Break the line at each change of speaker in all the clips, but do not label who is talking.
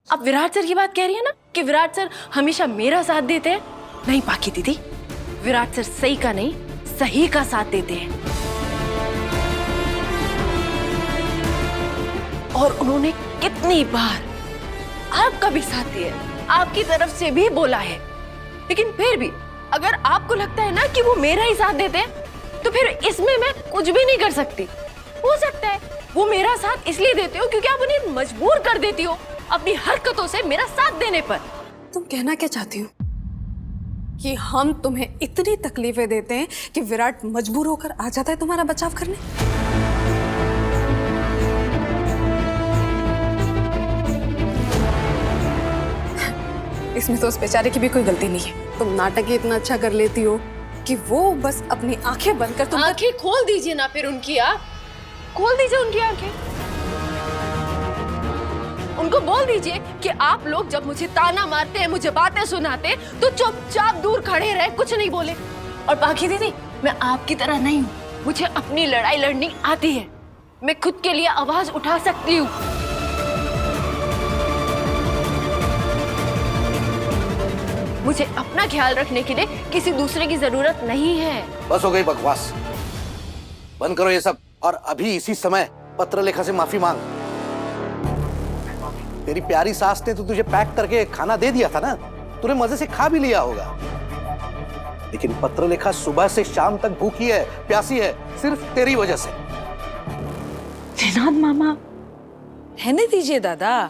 आप विराट सर की बात कह रही है ना कि विराट सर हमेशा मेरा साथ देते हैं? नहीं पाखी दीदी, विराट सर सही का नहीं सही का साथ देते हैं। और उन्होंने कितनी बार आपका भी साथ दिया, आपकी तरफ से भी बोला है। लेकिन फिर भी अगर आपको लगता है ना कि वो मेरा ही साथ देते हैं, तो फिर इसमें मैं कुछ भी नहीं कर सकती। हो सकता है वो मेरा साथ इसलिए देते हो क्योंकि आप उन्हें मजबूर कर देती हो अपनी हरकतों से मेरा साथ देने पर।
तुम कहना क्या चाहती हो कि हम तुम्हें इतनी तकलीफें देते हैं कि विराट मजबूर होकर आ जाता है तुम्हारा बचाव करने? इसमें तो उस बेचारे की भी कोई गलती नहीं है। तुम नाटक ही इतना अच्छा कर लेती हो कि वो बस अपनी आंखें बंद कर तुम
आंखें खोल दीजिए ना फिर उनकी, आप खोल दीजिए उनकी आंखें। उनको बोल दीजिए कि आप लोग जब मुझे ताना मारते हैं, मुझे बातें सुनाते, तो चुपचाप दूर खड़े रहे, कुछ नहीं बोले। और पाखी दीदी, मैं आपकी तरह नहीं हूँ, मुझे अपनी लड़ाई लड़नी आती है, मैं खुद के लिए आवाज उठा सकती हूँ। मुझे अपना ख्याल रखने के लिए किसी दूसरे की जरूरत नहीं है।
बस हो गई बकवास, बंद करो ये सब और अभी इसी समय पत्रलेखा से माफी मांग। तेरी प्यारी सास ने तो तुझे पैक करके खाना दे दिया था ना, तूने मजे से खा भी लिया होगा। लेकिन पत्रलेखा सुबह से शाम तक भूखी है, प्यासी है, सिर्फ तेरी वजह से।
त्रिनाथ मामा, रहने दीजिए दादा,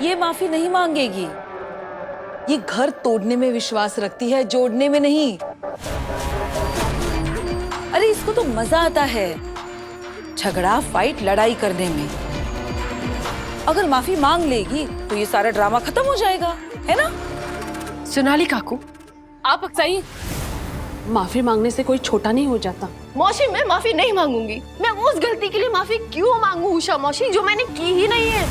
ये माफी नहीं मांगेगी। ये घर तोड़ने में विश्वास रखती है, जोड़ने में नहीं। अरे इसको तो मजा आता है झगड़ा, फाइट, लड़ाई करने में। अगर माफी मांग लेगी तो ये सारा ड्रामा खत्म हो जाएगा, है ना?
सोनाली काकू, आप अक्साई,
माफी मांगने से कोई छोटा नहीं हो जाता।
मौसी मैं माफी नहीं मांगूंगी। मैं उस गलती के लिए माफी क्यों मांगू उषा मौसी, जो मैंने की ही नहीं है।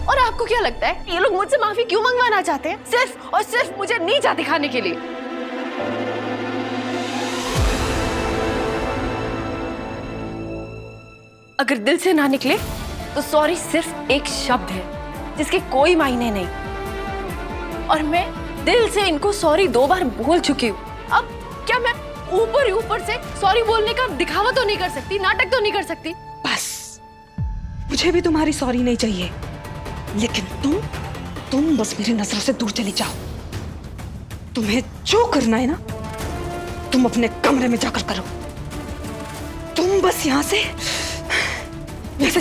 और आपको क्या लगता है ये लोग मुझसे माफी क्यों मंगवाना चाहते हैं? सिर्फ और सिर्फ मुझे नीचा दिखाने के लिए। अगर दिल से ना निकले तो सॉरी सिर्फ एक शब्द है जिसके कोई मायने नहीं। और मैं दिल से इनको सॉरी 2 बार बोल चुकी हूँ। अब क्या मैं ऊपर ही ऊपर से सॉरी बोलने का दिखावा तो नहीं कर सकती, नाटक तो नहीं कर सकती?
बस, मुझे भी तुम्हारी सॉरी नहीं चाहिए, लेकिन तुम बस मेरी नजरों से दूर चली जाओ। तुम्हें जो करना है ना, तुम अपने कमरे में जाकर करो। तुम बस यहाँ से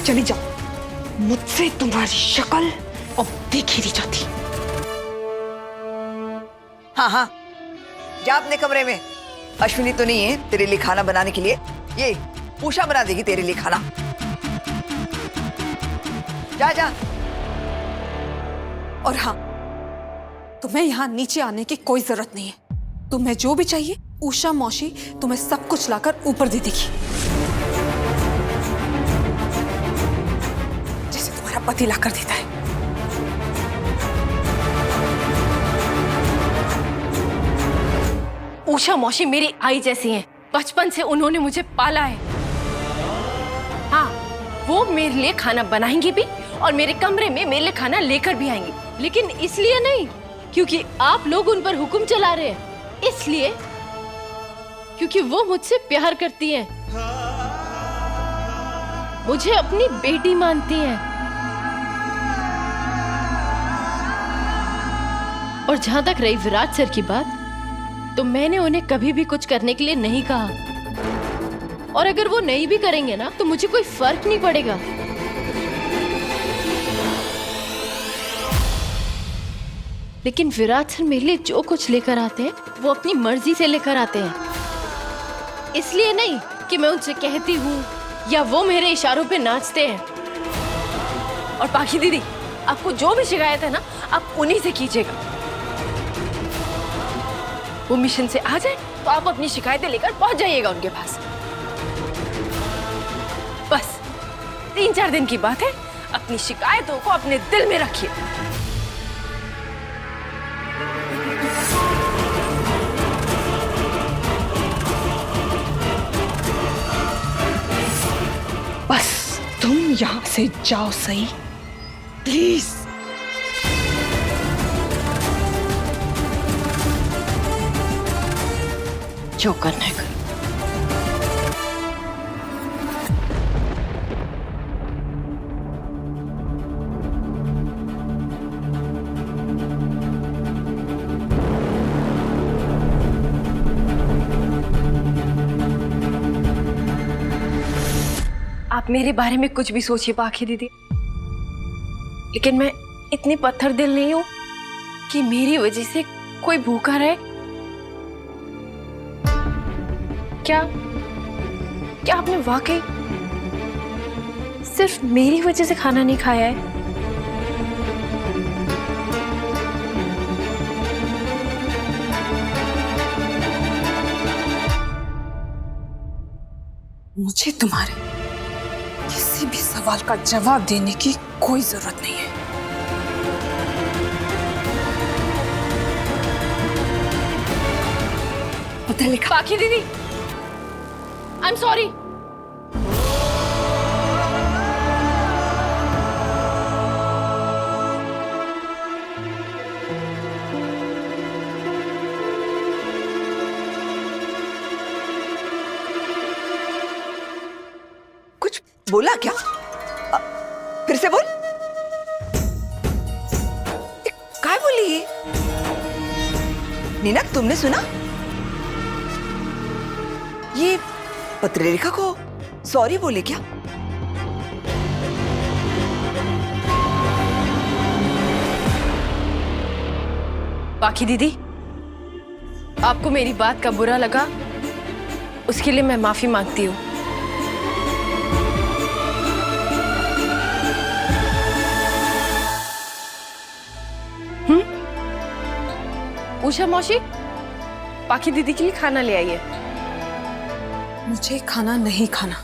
चली जाओ। मुझसे तुम्हारी शक्ल अब देखी नहीं जाती।
हाँ, जा अपने कमरे में। अश्विनी तो नहीं है तेरे लिए खाना बनाने के लिए, ये उषा बना देगी तेरे लिए खाना। जा।
और हाँ, तुम्हें यहाँ नीचे आने की कोई जरूरत नहीं है। तुम्हें जो भी चाहिए उषा मौसी तुम्हें सब कुछ लाकर ऊपर दे देगी, जैसे तुम्हारा पति लाकर देता है।
उषा मौसी मेरी आई जैसी हैं। बचपन से उन्होंने मुझे पाला है। हाँ, वो मेरे लिए खाना बनाएंगी भी और मेरे कमरे में मेरे लिए खाना लेकर भी आएंगी। लेकिन इसलिए नहीं क्योंकि आप लोग उन पर हुक्म चला रहे हैं, इसलिए क्योंकि वो मुझसे प्यार करती हैं, मुझे अपनी बेटी मानती हैं। और जहां तक रही विराट सर की बात, तो मैंने उन्हें कभी भी कुछ करने के लिए नहीं कहा। और अगर वो नहीं भी करेंगे ना, तो मुझे कोई फर्क नहीं पड़ेगा। लेकिन विराट सर मेरे लिए जो कुछ लेकर आते हैं, वो अपनी मर्जी से लेकर आते हैं। इसलिए नहीं कि मैं उनसे कहती हूँ या वो मेरे इशारों पे नाचते हैं। और पाखी दीदी, आपको जो भी शिकायत है ना, आप उन्हीं से कीजिएगा। वो मिशन से आ जाए तो आप अपनी शिकायतें लेकर पहुंच जाइएगा उनके पास। बस 3-4 दिन की बात है, अपनी शिकायतों को अपने दिल में रखिए।
बस तुम यहां से जाओ सही, प्लीज।
जो करना है करो। आप मेरे बारे में कुछ भी सोचिए पाखी दीदी, लेकिन मैं इतनी पत्थर दिल नहीं हूं कि मेरी वजह से कोई भूखा रहे। क्या आपने वाकई सिर्फ मेरी वजह से खाना नहीं खाया है?
मुझे तुम्हारे किसी भी सवाल का जवाब देने की कोई जरूरत नहीं है। पता लिखा।
पाखी दीदी, आई एम सॉरी।
कुछ बोला क्या? फिर से बोल। क्या बोली ये? नीना, तुमने सुना? ये पत्रलेखा को सॉरी बोले क्या?
पाखी दीदी, आपको मेरी बात का बुरा लगा, उसके लिए मैं माफी मांगती हूँ। उषा मौसी, पाखी दीदी के लिए खाना ले आइए।
मुझे खाना नहीं खाना।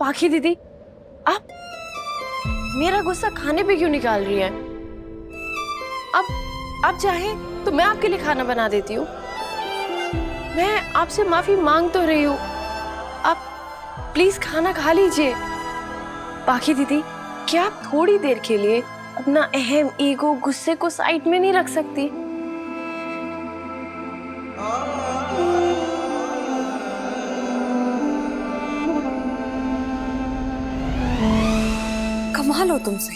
पाखी दीदी, आप मेरा गुस्सा खाने पे क्यों निकाल रही हैं? आप चाहें तो मैं आपके लिए खाना बना देती हूँ। मैं आपसे माफी मांग तो रही हूँ, आप प्लीज खाना खा लीजिए। पाखी दीदी, क्या आप थोड़ी देर के लिए अपना अहम ईगो, गुस्से को साइड में नहीं रख सकती?
कमाल हो तुमसे।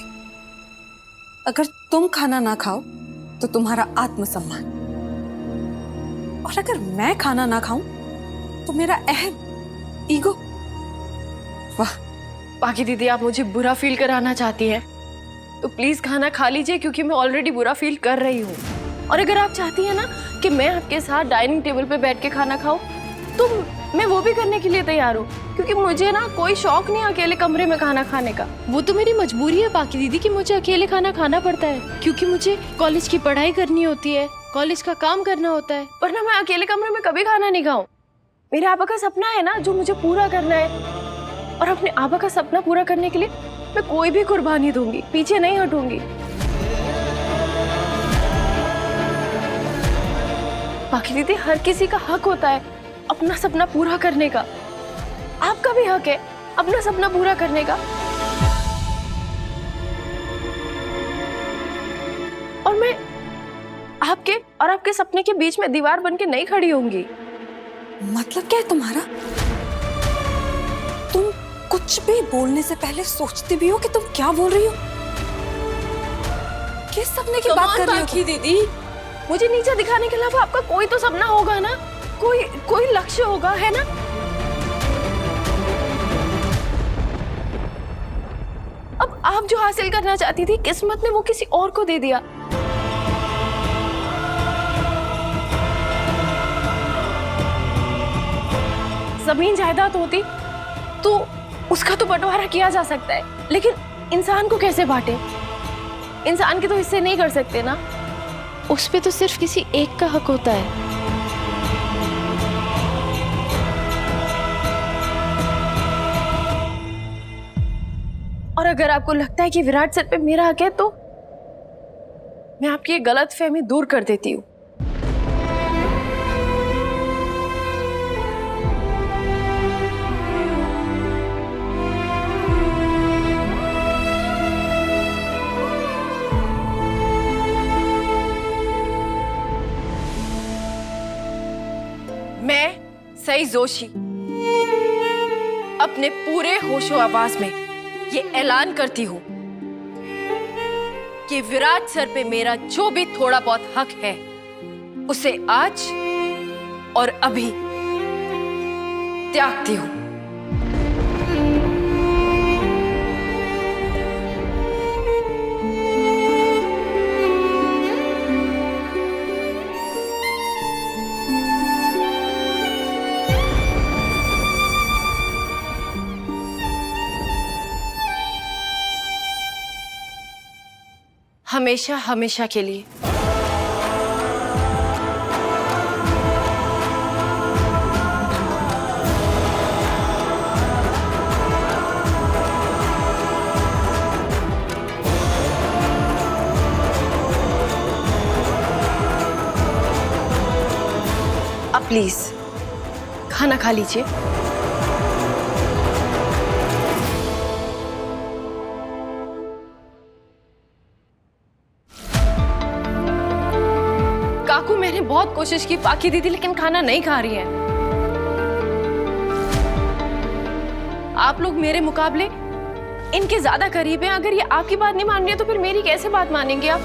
अगर तुम खाना ना खाओ तो तुम्हारा आत्मसम्मान, और अगर मैं खाना ना खाऊं तो मेरा अहम ईगो। वाह।
पाखी दीदी, आप मुझे बुरा फील कराना चाहती हैं तो प्लीज खाना खा लीजिए, क्योंकि मैं ऑलरेडी बुरा फील कर रही हूँ। और अगर आप चाहती हैं ना कि मैं आपके साथ डाइनिंग टेबल पे बैठ के खाना खाऊं, तो मैं वो भी करने के लिए तैयार हूँ, क्योंकि मुझे ना कोई शौक नहीं अकेले कमरे में खाना खाने का। वो तो मेरी मजबूरी है पाखी दीदी कि मुझे अकेले खाना खाना पड़ता है, क्योंकि मुझे कॉलेज की पढ़ाई करनी होती है, कॉलेज का काम करना होता है, वरना मैं अकेले कमरे में कभी खाना नहीं खाऊं। मेरे आबा का सपना है ना जो मुझे पूरा करना है, और अपने आबा का सपना पूरा करने के लिए मैं कोई भी कुर्बानी दूंगी, पीछे नहीं हटूंगी। पाखी दीदी, हर किसी का हक होता है अपना सपना पूरा करने का। आपका भी हक है अपना सपना पूरा करने का। और मैं आपके और आपके सपने के बीच में दीवार बन के नहीं खड़ी होंगी।
मतलब क्या है तुम्हारा? तुम कुछ भी बोलने से पहले सोचती भी हो कि तुम क्या बोल रही हो? किस सपने की बात कर रही हो?
पाखी दीदी, मुझे नीचे दिखाने के अलावा आपका कोई तो सपना होगा ना, कोई लक्ष्य होगा, है ना? अब आप जो हासिल करना चाहती थी, किस्मत ने वो किसी और को दे दिया। जमीन जायदाद होती तो उसका तो बंटवारा किया जा सकता है, लेकिन इंसान को कैसे बांटे? इंसान के तो हिस्से नहीं कर सकते ना, उस पे तो सिर्फ किसी एक का हक होता है। और अगर आपको लगता है कि विराट सर पे मेरा हक है, तो मैं आपकी ये गलतफहमी दूर कर देती हूँ। सई जोशी अपने पूरे होशो आवाज में ये ऐलान करती हूं कि विराट सर पे मेरा जो भी थोड़ा बहुत हक है उसे आज और अभी त्यागती हूं। हमेशा हमेशा के लिए। अब प्लीज खाना खा लीजिए। काकू, मैंने बहुत कोशिश की पाकी दीदी, लेकिन खाना नहीं खा रही है। आप लोग मेरे मुकाबले इनके ज्यादा करीब हैं। अगर ये आपकी बात नहीं मान रही है तो फिर मेरी कैसे बात मानेंगे आप?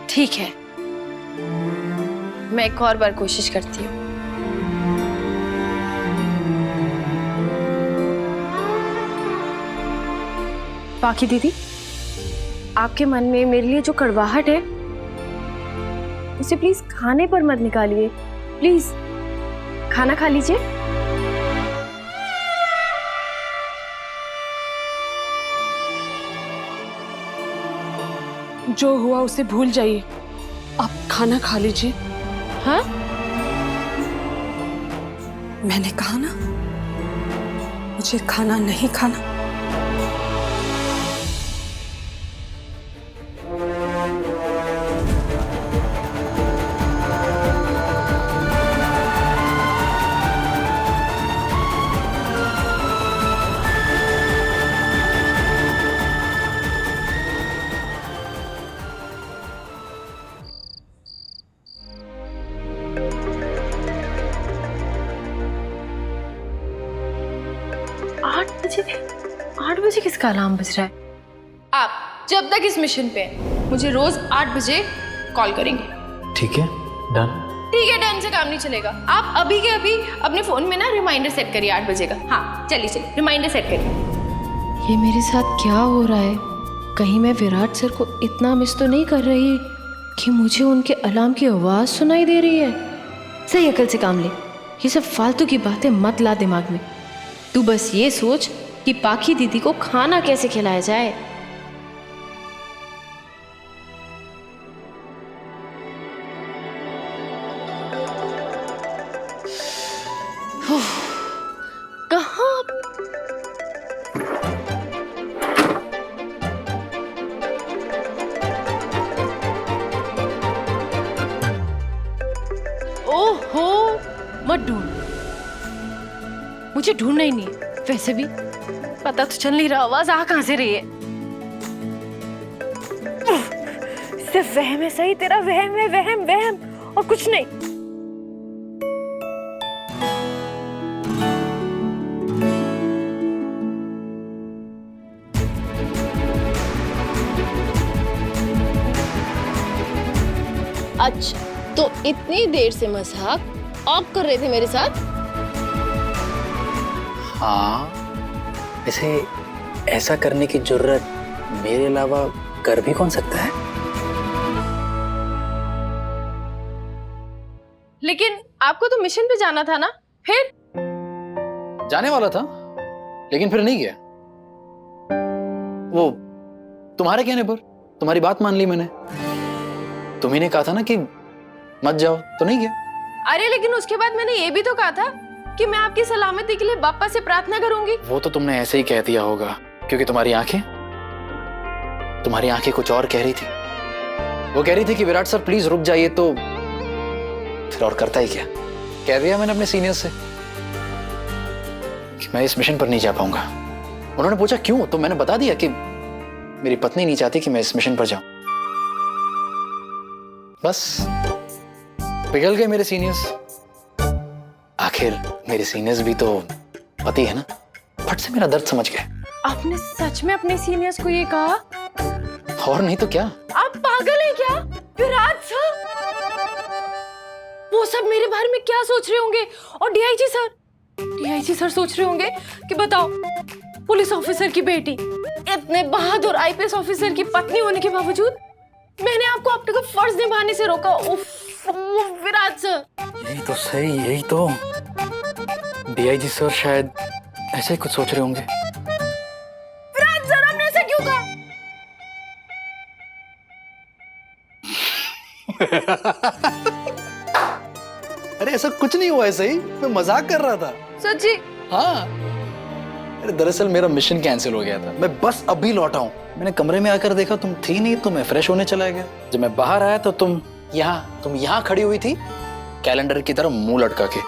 ठीक है, मैं एक और बार कोशिश करती हूँ। पाकी दीदी, आपके मन में मेरे लिए जो कड़वाहट है उसे प्लीज खाने पर मत निकालिए। प्लीज खाना खा लीजिए।
जो हुआ उसे भूल जाइए, आप खाना खा लीजिए।
हाँ?
मैंने कहा ना, मुझे खाना नहीं खाना।
आठ बजे किसका अलार्म बज रहा है? आप जब तक इस मिशन पे हैं, मुझे रोज 8 बजे कॉल करेंगे।
ठीक है, डन।
ठीक है, डन से काम नहीं चलेगा। आप अभी के अभी अपने फोन में ना रिमाइंडर सेट करिए 8 बजे का। हाँ चलिए रिमाइंडर सेट करिए। ये मेरे साथ क्या हो रहा है? कहीं मैं विराट सर को इतना मिस तो नहीं कर रही कि मुझे उनके अलार्म की आवाज सुनाई दे रही है? सही अकल से काम ले, ये सब फालतू की बातें मत ला दिमाग में। तू बस ये सोच कि पाखी दीदी को खाना कैसे खिलाया जाए। कहाँ? ओहो, मत ढूंढ, मुझे ढूंढना ही नहीं। वैसे भी पता तो चल नहीं रहा आवाज आ कहां से रही है। सिर्फ वहम है सही, तेरा वहम है, वहम वहम और कुछ नहीं। अच्छा, तो इतनी देर से मजाक आप कर रहे थे मेरे साथ?
हाँ, वैसे ऐसा करने की जरूरत मेरे अलावा कर भी कौन सकता है?
लेकिन आपको तो मिशन पे जाना था ना? फिर
जाने वाला था, लेकिन फिर नहीं गया। वो तुम्हारे कहने पर तुम्हारी बात मान ली मैंने। तुम्ही ने कहा था ना कि मत जाओ, तो नहीं गया।
अरे लेकिन उसके बाद मैंने ये भी तो कहा था कि मैं आपकी सलामती के लिए बापा से प्रार्थना करूंगी।
वो तो तुमने ऐसे ही कह दिया होगा, क्योंकि तुम्हारी आंखें कुछ और कह रही थी। वो कह रही थी कि विराट सर प्लीज रुक जाइए, तो फिर और करता ही क्या, कह दिया मैंने अपने सीनियर से कि मैं इस मिशन पर नहीं जा पाऊंगा। उन्होंने पूछा क्यों, तो मैंने बता दिया कि मेरी पत्नी नहीं चाहती कि मैं इस मिशन पर जाऊं। बस पिघल गए मेरे सीनियर्स। आखिर मेरे सीनियर्स भी तो पति है ना, फट से मेरा दर्द समझ गए।
आपने सच में अपने सीनियर्स को ये कहा?
और नहीं तो क्या।
आप पागल हैं क्या विराट सर? वो सब मेरे बारे में क्या सोच रहे होंगे? और डीआईजी सर सोच रहे होंगे कि बताओ, पुलिस ऑफिसर की बेटी, इतने बहादुर आईपीएस ऑफिसर की पत्नी होने के बावजूद मैंने आपको अपने को फर्ज निभाने से रोका। उफ, विराट सर।
यही तो सही, यही तो। डीआईजी सर शायद ऐसे ही कुछ सोच रहे होंगे।
विराट सर, आपने ऐसा क्यों कहा?
अरे ऐसा कुछ नहीं हुआ, ऐसे ही मैं मजाक कर रहा था।
सच्ची?
हाँ, अरे दरअसल मेरा मिशन कैंसिल हो गया था।
मैं बस अभी लौटा हूँ।
मैंने कमरे में आकर देखा तुम थी नहीं, तो मैं फ्रेश होने चला गया। जब मैं बाहर आया तो तुम यहाँ खड़ी हुई थी, कैलेंडर की तरह मुंह लटका के।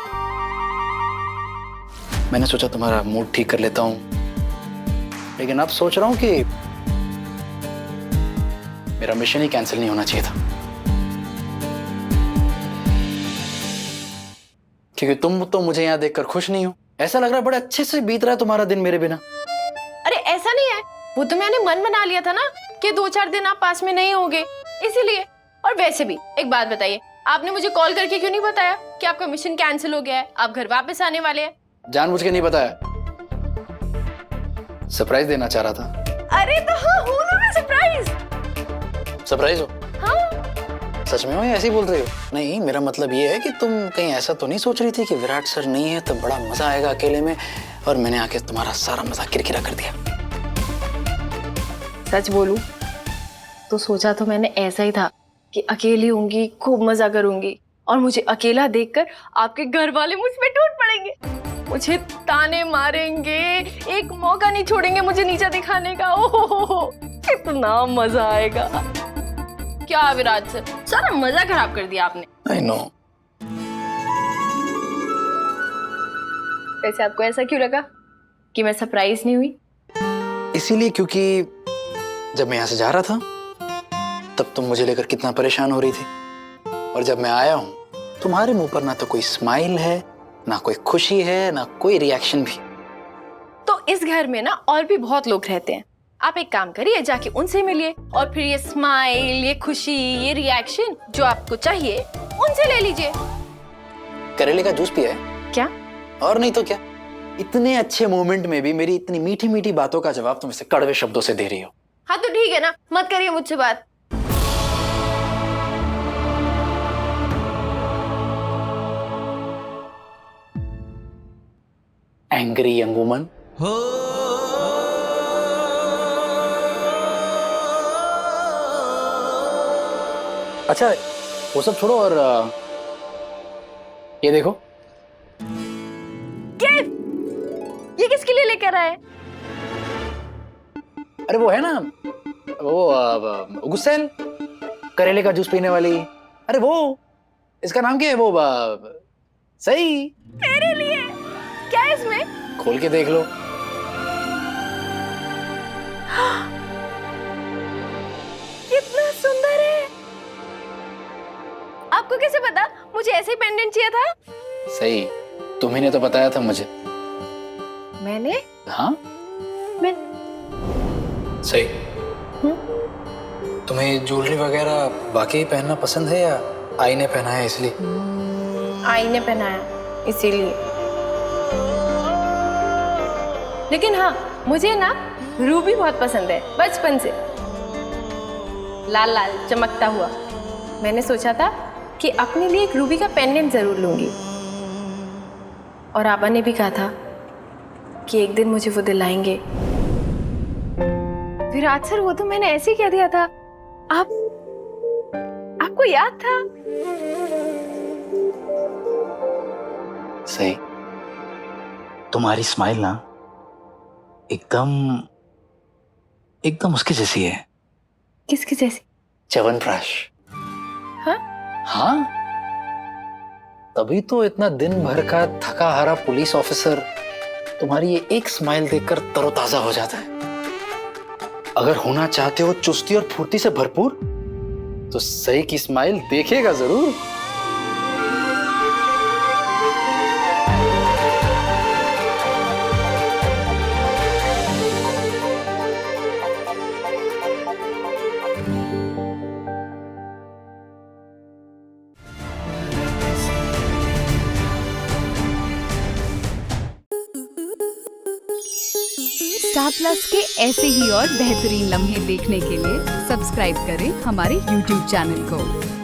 मैंने सोचा तुम्हारा मूड ठीक कर लेता हूँ, लेकिन अब सोच रहा हूँ कि मेरा मिशन ही कैंसिल नहीं होना चाहिए था, क्योंकि तुम तो मुझे यहाँ देखकर खुश नहीं हो। ऐसा लग रहा है बड़े अच्छे से बीत रहा है तुम्हारा दिन मेरे बिना।
अरे ऐसा नहीं है, वो तो मैंने मन बना लिया था ना कि 2-4 दिन आप पास में नहीं होंगे, इसीलिए। और वैसे भी एक बात बताइए, आपने मुझे कॉल करके क्यों नहीं बताया कि आपका मिशन कैंसिल हो गया है, आप घर वापस आने वाले हैं?
जानबूझ के नहीं बताया, सरप्राइज देना चाह रहा था।
अरे तो हाँ, हूँ ना मैं सरप्राइज।
सरप्राइज हो?
हाँ।
सच में हो या ऐसे ही बोल रही हो? नहीं, मेरा मतलब ये है कि तुम कहीं ऐसा तो नहीं सोच रही थी कि विराट सर नहीं है तो बड़ा मजा आएगा अकेले में, और मैंने आके तुम्हारा सारा मजा किरकिरा कर दिया।
सच बोलूं तो सोचा तो मैंने ऐसा ही था कि अकेली होंगी, खूब मजा करूंगी, और मुझे अकेला देखकर आपके घर वाले मुझ पे टूट पड़ेंगे, मुझे ताने मारेंगे, एक मौका नहीं छोड़ेंगे मुझे नीचा दिखाने का। ओहो, कितना मजा आएगा। क्या विराट सर, सारा मजा खराब कर दिया आपने।
I know.
वैसे आपको ऐसा क्यों लगा कि मैं सरप्राइज नहीं हुई?
इसीलिए क्योंकि जब मैं यहाँ से जा रहा था तब तुम मुझे लेकर कितना परेशान हो रही थी, और जब मैं आया हूँ तुम्हारे मुंह पर ना तो कोई स्माइल है, ना कोई खुशी है, ना कोई रिएक्शन भी।
तो इस घर में ना और भी बहुत लोग रहते हैं, आप एक काम करिए, जाके उनसे मिलिए, और फिर ये स्माइल, ये खुशी, ये रिएक्शन जो आपको चाहिए उनसे ले लीजिए।
करेले का जूस पिया है
क्या?
और नहीं तो क्या। इतने अच्छे मोमेंट में भी मेरी इतनी मीठी मीठी बातों का जवाब तुम इसे कड़वे शब्दों से दे रही हो।
हाँ तो ठीक है ना, मत करिए मुझसे बात।
Angry young woman. अच्छा वो सब छोड़ो, और ये देखो।
ये किसके लिए लेकर आए?
अरे वो है ना, वो गुस्सेल, करेले का जूस पीने वाली। अरे वो, इसका नाम क्या है? वो सही।
मेरे लिए? क्या है इसमें?
खोल के देख लो।
कितना सुंदर है। आपको कैसे पता मुझे ऐसे ही पेंडेंट चाहिए था?
सही, तुम्ही ने तो बताया था मुझे।
मैंने?
हाँ
मैं
सही। तुम्हें ज्वेलरी वगैरह वाकई पहनना पसंद है या आई ने पहना है इसलिए?
आई ने पहनाया इसीलिए। लेकिन हाँ, मुझे ना रूबी बहुत पसंद है बचपन से, लाल लाल चमकता हुआ। मैंने सोचा था कि अपने लिए एक रूबी का पेंडेंट जरूर लूंगी, और आपा ने भी कहा था कि एक दिन मुझे वो दिलाएंगे। विराट सर, वो तो मैंने ऐसे ही कह दिया था। आपको याद था?
सही, तुम्हारी स्माइल ना एकदम उसके जैसी है।
किसकी जैसी?
च्यवनप्राश।
हाँ?
हाँ, तभी तो इतना दिन भर का थका हारा पुलिस ऑफिसर तुम्हारी ये एक स्माइल देखकर तरोताजा हो जाता है। अगर होना चाहते हो चुस्ती और फुर्ती से भरपूर तो सही की स्माइल देखेगा जरूर।
स्टार प्लस के ऐसे ही और बेहतरीन लम्हे देखने के लिए सब्सक्राइब करें हमारे YouTube चैनल को।